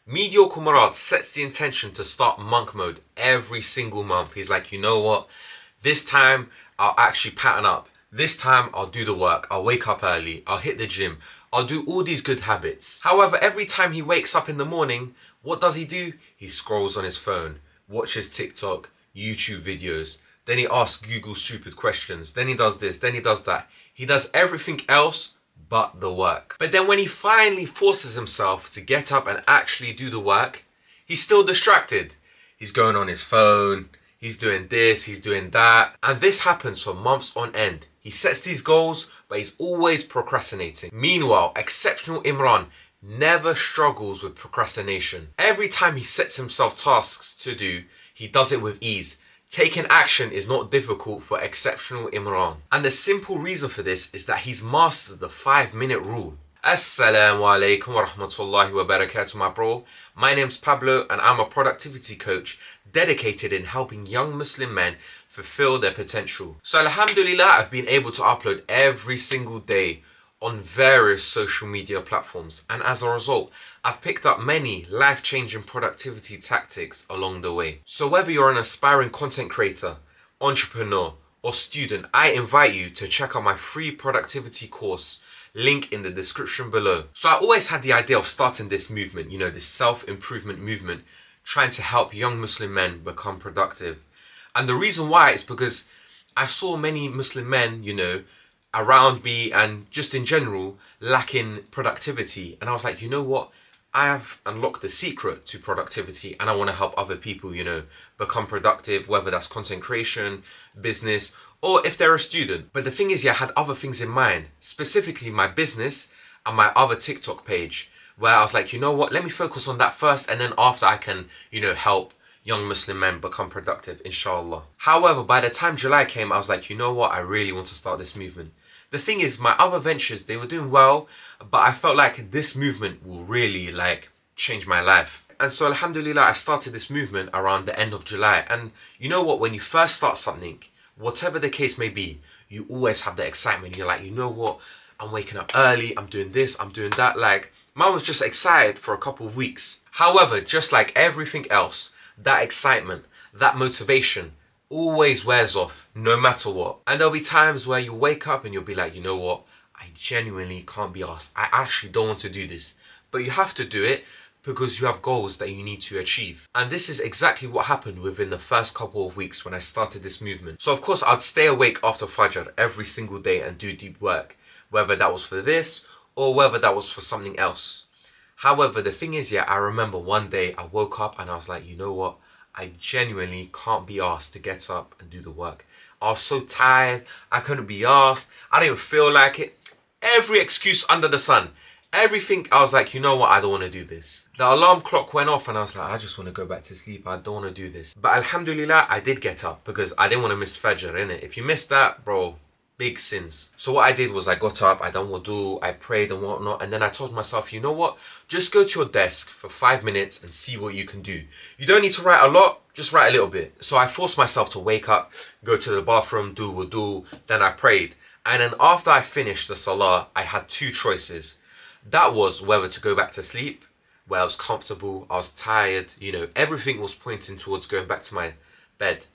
Mediocre Murad sets the intention to start monk mode every single month. He's like, you know what? This time I'll actually pattern up. This time I'll do the work. I'll wake up early. I'll hit the gym. I'll do all these good habits. However, every time he wakes up in the morning, what does he do? He scrolls on his phone, watches TikTok, YouTube videos. Then he asks Google stupid questions. Then he does this. Then he does that. He does everything else but the work. But then when he finally forces himself to get up and actually do the work, he's still distracted. He's going on his phone, he's doing this, he's doing that. And this happens for months on end. He sets these goals, but he's always procrastinating. Meanwhile, exceptional Imran never struggles with procrastination. Every time he sets himself tasks to do, he does it with ease. Taking action is not difficult for exceptional Imran. And the simple reason for this is that he's mastered the 5-minute rule. Assalamu alaikum wa rahmatullahi wa barakatuh, my bro. My name's Pablo and I'm a productivity coach dedicated in helping young Muslim men fulfill their potential. So alhamdulillah, I've been able to upload every single day on various social media platforms, and as a result, I've picked up many life-changing productivity tactics along the way. So whether you're an aspiring content creator, entrepreneur, or student, I invite you to check out my free productivity course, link in the description below. So I always had the idea of starting this movement, this self-improvement movement, trying to help young Muslim men become productive. And the reason why is because I saw many Muslim men, around me and just in general lacking productivity, and I was like, you know what, I have unlocked the secret to productivity and I want to help other people become productive, whether that's content creation, business, or if they're a student. But the thing is, I had other things in mind, specifically my business and my other TikTok page, where I was like, you know what, let me focus on that first, and then after I can help young Muslim men become productive, inshallah. However, by the time July came, I was like, you know what, I really want to start this movement. The thing is, my other ventures, they were doing well, but I felt like this movement will really change my life. And so alhamdulillah, I started this movement around the end of July. And you know what, when you first start something, whatever the case may be, you always have the excitement. You're like, you know what, I'm waking up early, I'm doing this, I'm doing that. Mine was just excited for a couple of weeks. However, just like everything else, that excitement, that motivation always wears off, no matter what. And there'll be times where you'll wake up and you'll be like, you know what, I genuinely can't be asked. I actually don't want to do this. But you have to do it because you have goals that you need to achieve. And this is exactly what happened within the first couple of weeks when I started this movement. So of course, I'd stay awake after Fajr every single day and do deep work, whether that was for this or whether that was for something else. However, the thing is, I remember one day I woke up and I was like, you know what, I genuinely can't be asked to get up and do the work. I was so tired, I couldn't be asked, I didn't feel like it. Every excuse under the sun. Everything, I was like, you know what, I don't want to do this. The alarm clock went off and I was like, I just want to go back to sleep, I don't want to do this. But alhamdulillah, I did get up because I didn't want to miss Fajr, innit? If you missed that, bro, big sins. So what I did was I got up, I done wudu, I prayed and whatnot, and then I told myself, you know what, just go to your desk for 5 minutes and see what you can do. You don't need to write a lot, just write a little bit. So I forced myself to wake up, go to the bathroom, do wudu, then I prayed. And then after I finished the salah, I had two choices. That was whether to go back to sleep, where I was comfortable, I was tired, everything was pointing towards going back to my bed.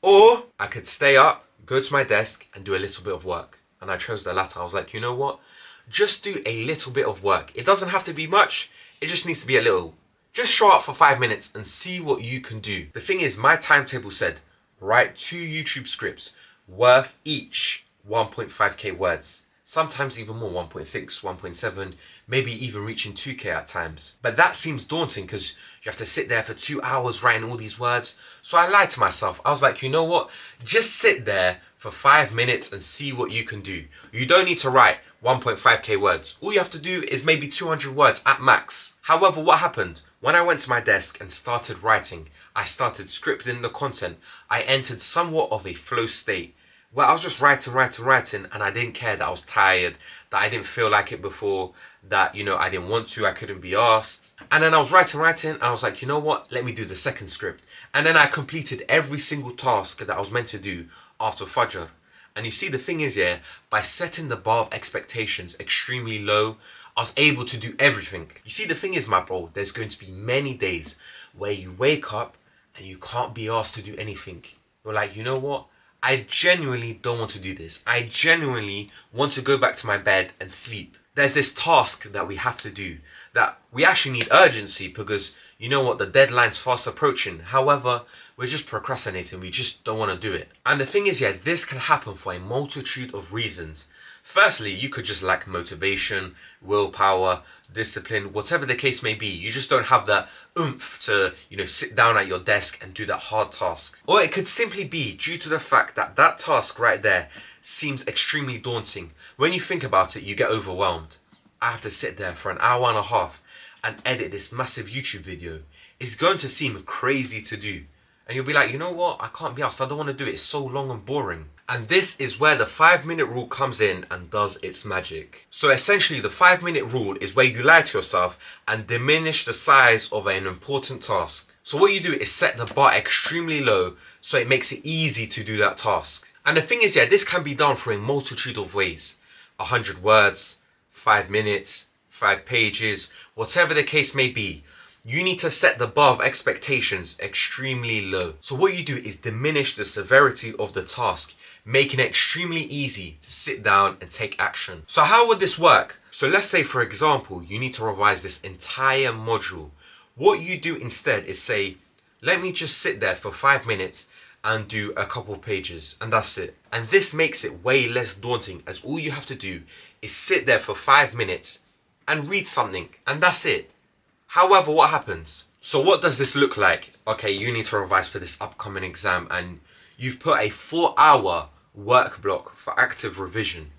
Or I could stay up, go to my desk and do a little bit of work. And I chose the latter. I was like, you know what? Just do a little bit of work. It doesn't have to be much. It just needs to be a little. Just show up for 5 minutes and see what you can do. The thing is, my timetable said, write 2 YouTube scripts worth each 1.5k words. Sometimes even more, 1.6, 1.7, maybe even reaching 2k at times. But that seems daunting because you have to sit there for 2 hours writing all these words. So I lied to myself. I was like, you know what? Just sit there for 5 minutes and see what you can do. You don't need to write 1.5k words. All you have to do is maybe 200 words at max. However, what happened? When I went to my desk and started writing, I started scripting the content. I entered somewhat of a flow state where I was just writing, and I didn't care that I was tired, that I didn't feel like it before, that, I didn't want to, I couldn't be asked. And then I was writing, and I was like, you know what, let me do the second script. And then I completed every single task that I was meant to do after Fajr. And you see, the thing is, by setting the bar of expectations extremely low, I was able to do everything. You see, the thing is, my bro, there's going to be many days where you wake up and you can't be asked to do anything. You're like, you know what? I genuinely don't want to do this. I genuinely want to go back to my bed and sleep. There's this task that we have to do that we actually need urgency because you know what, the deadline's fast approaching. However, we're just procrastinating. We just don't want to do it. And the thing is, yeah, this can happen for a multitude of reasons. Firstly, you could just lack motivation, willpower, discipline, whatever the case may be. You just don't have that oomph to, sit down at your desk and do that hard task. Or it could simply be due to the fact that that task right there seems extremely daunting. When you think about it, you get overwhelmed. I have to sit there for an hour and a half and edit this massive YouTube video. It's going to seem crazy to do. And you'll be like, you know what? I can't be asked. I don't want to do it. It's so long and boring. And this is where the 5-minute rule comes in and does its magic. So essentially, the 5-minute rule is where you lie to yourself and diminish the size of an important task. So what you do is set the bar extremely low so it makes it easy to do that task. And the thing is, yeah, this can be done through a multitude of ways. 100 words, 5 minutes, 5 pages, whatever the case may be. You need to set the bar of expectations extremely low. So what you do is diminish the severity of the task, making it extremely easy to sit down and take action. So how would this work? So let's say, for example, you need to revise this entire module. What you do instead is say, let me just sit there for 5 minutes and do a couple pages, and that's it. And this makes it way less daunting, as all you have to do is sit there for 5 minutes and read something, and that's it. However, what happens? So what does this look like? Okay, you need to revise for this upcoming exam and you've put a 4-hour work block for active revision.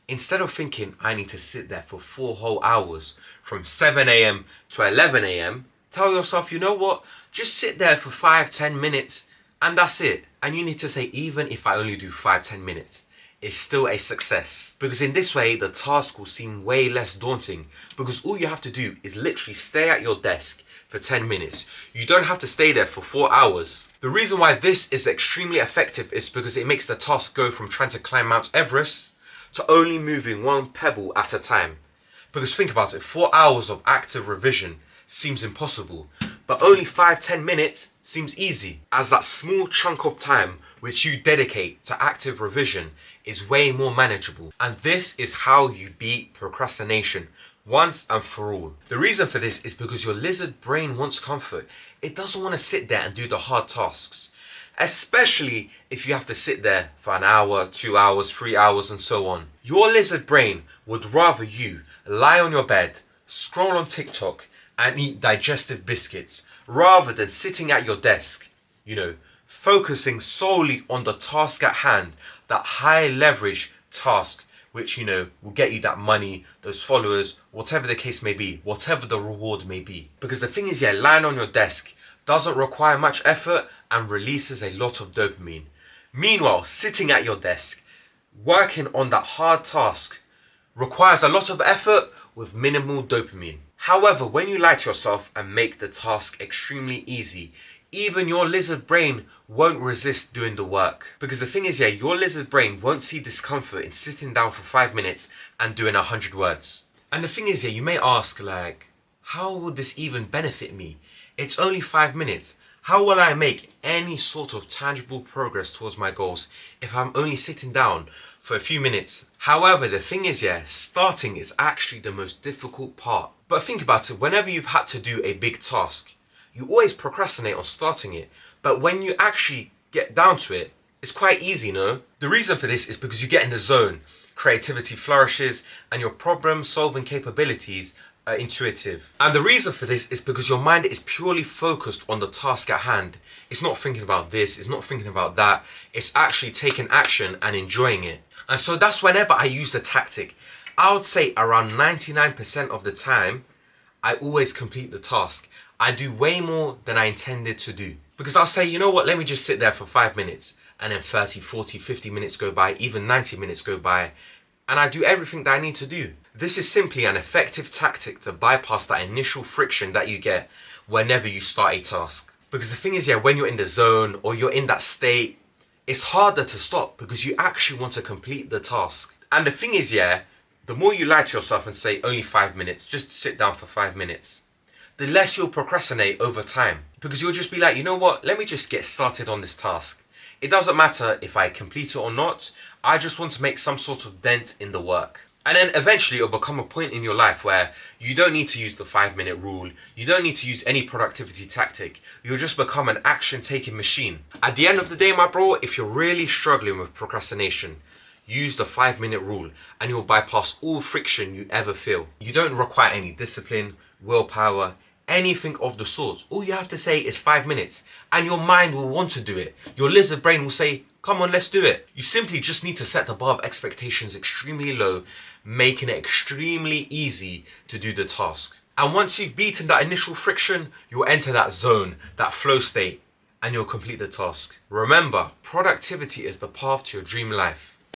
Instead of thinking, I need to sit there for 4 whole hours from 7 a.m. to 11 a.m., tell yourself, you know what? Just sit there for 5-10 minutes and that's it. And you need to say, even if I only do 5-10 minutes, it's still a success. Because in this way, the task will seem way less daunting because all you have to do is literally stay at your desk for 10 minutes. You don't have to stay there for 4 hours. The reason why this is extremely effective is because it makes the task go from trying to climb Mount Everest to only moving one pebble at a time. Because think about it, 4 hours of active revision seems impossible, but only 5-10 minutes seems easy, as that small chunk of time which you dedicate to active revision is way more manageable. And this is how you beat procrastination once and for all. The reason for this is because your lizard brain wants comfort. It doesn't want to sit there and do the hard tasks, especially if you have to sit there for an hour, 2 hours, 3 hours and so on. Your lizard brain would rather you lie on your bed, scroll on TikTok and eat digestive biscuits rather than sitting at your desk, focusing solely on the task at hand, that high leverage task which, will get you that money, those followers, whatever the case may be, whatever the reward may be. Because the thing is, yeah, lying on your desk doesn't require much effort and releases a lot of dopamine. Meanwhile, sitting at your desk, working on that hard task requires a lot of effort with minimal dopamine. However, when you lie to yourself and make the task extremely easy, even your lizard brain won't resist doing the work. Because the thing is, yeah, your lizard brain won't see discomfort in sitting down for 5 minutes and doing 100 words. And the thing is, yeah, you may ask, how would this even benefit me? It's only 5 minutes. How will I make any sort of tangible progress towards my goals if I'm only sitting down for a few minutes? However, the thing is, yeah, starting is actually the most difficult part. But think about it, whenever you've had to do a big task, you always procrastinate on starting it. But when you actually get down to it, it's quite easy, no? The reason for this is because you get in the zone, creativity flourishes, and your problem-solving capabilities are intuitive. And the reason for this is because your mind is purely focused on the task at hand. It's not thinking about this, it's not thinking about that. It's actually taking action and enjoying it. And so that's whenever I use the tactic. I would say around 99% of the time, I always complete the task. I do way more than I intended to do. Because I'll say, you know what, let me just sit there for 5 minutes. And then 30, 40, 50 minutes go by, even 90 minutes go by. And I do everything that I need to do. This is simply an effective tactic to bypass that initial friction that you get whenever you start a task. Because the thing is, yeah, when you're in the zone or you're in that state, it's harder to stop because you actually want to complete the task. And the thing is, yeah, The more you lie to yourself and say only 5 minutes, just sit down for 5 minutes, the less you'll procrastinate over time. Because you'll just be like, you know what, let me just get started on this task. It doesn't matter if I complete it or not, I just want to make some sort of dent in the work. And then eventually it'll become a point in your life where you don't need to use the 5 minute rule, you don't need to use any productivity tactic, you'll just become an action taking machine. At the end of the day, my bro, if you're really struggling with procrastination, use the 5 minute rule and you'll bypass all friction you ever feel. You don't require any discipline, willpower, anything of the sorts. All you have to say is 5 minutes and your mind will want to do it. Your lizard brain will say, come on, let's do it. You simply just need to set the bar of expectations extremely low, making it extremely easy to do the task. And once you've beaten that initial friction, you'll enter that zone, that flow state, and you'll complete the task. Remember, productivity is the path to your dream life.